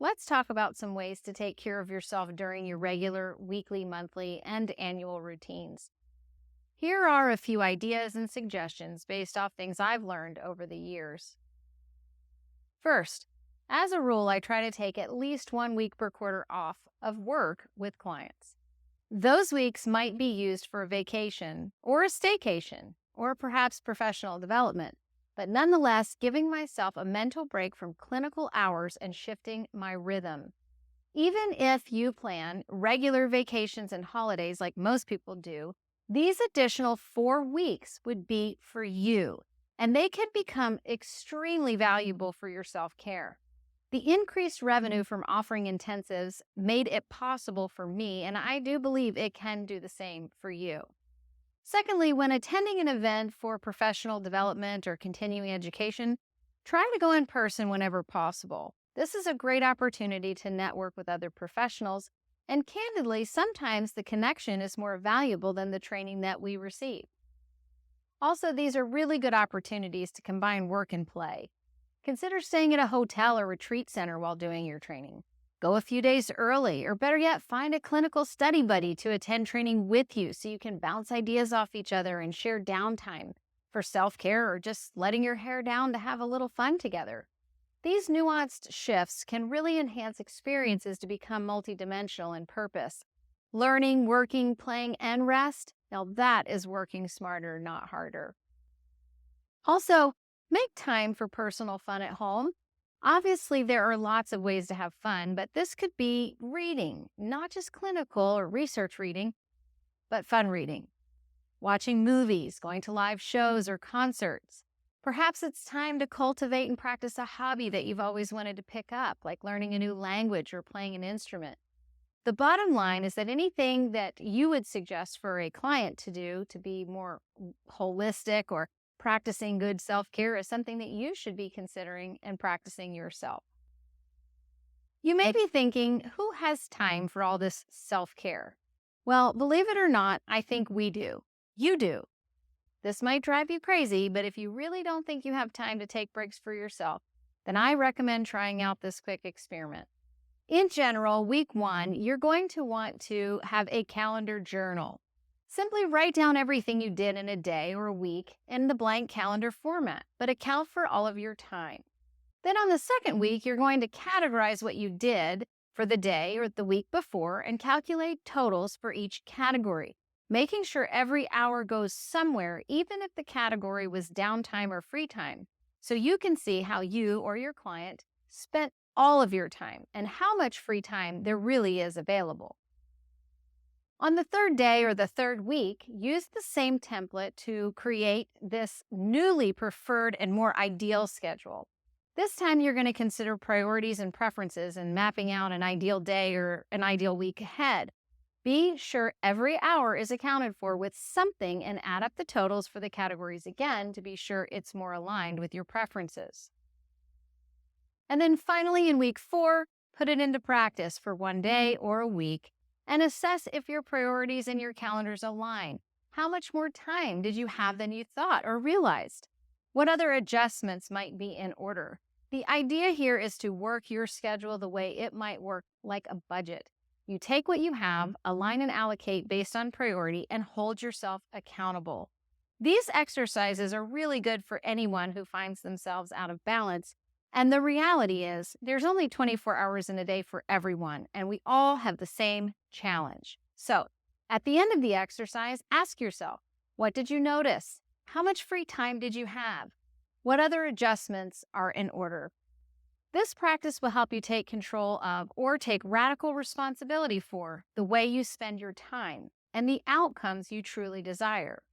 let's talk about some ways to take care of yourself during your regular weekly, monthly, and annual routines. Here are a few ideas and suggestions based off things I've learned over the years. First, as a rule, I try to take at least 1 week per quarter off of work with clients. Those weeks might be used for a vacation or a staycation or perhaps professional development, but nonetheless, giving myself a mental break from clinical hours and shifting my rhythm. Even if you plan regular vacations and holidays like most people do, these additional 4 weeks would be for you, and they can become extremely valuable for your self care. The increased revenue from offering intensives made it possible for me, and I do believe it can do the same for you. Secondly, when attending an event for professional development or continuing education, try to go in person whenever possible. This is a great opportunity to network with other professionals, and candidly, sometimes the connection is more valuable than the training that we receive. Also, these are really good opportunities to combine work and play. Consider staying at a hotel or retreat center while doing your training. Go a few days early, or better yet, find a clinical study buddy to attend training with you so you can bounce ideas off each other and share downtime for self-care or just letting your hair down to have a little fun together. These nuanced shifts can really enhance experiences to become multidimensional in purpose. Learning, working, playing, and rest, now that is working smarter, not harder. Also, make time for personal fun at home. Obviously, there are lots of ways to have fun, but this could be reading, not just clinical or research reading, but fun reading. Watching movies, going to live shows or concerts. Perhaps it's time to cultivate and practice a hobby that you've always wanted to pick up, like learning a new language or playing an instrument. The bottom line is that anything that you would suggest for a client to do to be more holistic or practicing good self-care is something that you should be considering and practicing yourself. You may be thinking, who has time for all this self-care? Well, believe it or not, I think we do. You do. This might drive you crazy, but if you really don't think you have time to take breaks for yourself, then I recommend trying out this quick experiment. In general, week 1, you're going to want to have a calendar journal. Simply write down everything you did in a day or a week in the blank calendar format, but account for all of your time. Then on the second week, you're going to categorize what you did for the day or the week before and calculate totals for each category, making sure every hour goes somewhere, even if the category was downtime or free time, so you can see how you or your client spent all of your time and how much free time there really is available. On the third day or the third week, use the same template to create this newly preferred and more ideal schedule. This time, you're going to consider priorities and preferences and mapping out an ideal day or an ideal week ahead. Be sure every hour is accounted for with something and add up the totals for the categories again to be sure it's more aligned with your preferences. And then finally, in week 4, put it into practice for one day or a week and assess if your priorities and your calendars align. How much more time did you have than you thought or realized? What other adjustments might be in order? The idea here is to work your schedule the way it might work like a budget. You take what you have, align and allocate based on priority, and hold yourself accountable. These exercises are really good for anyone who finds themselves out of balance. And the reality is, there's only 24 hours in a day for everyone, and we all have the same challenge. So, at the end of the exercise, ask yourself, what did you notice? How much free time did you have? What other adjustments are in order? This practice will help you take control of or take radical responsibility for the way you spend your time and the outcomes you truly desire.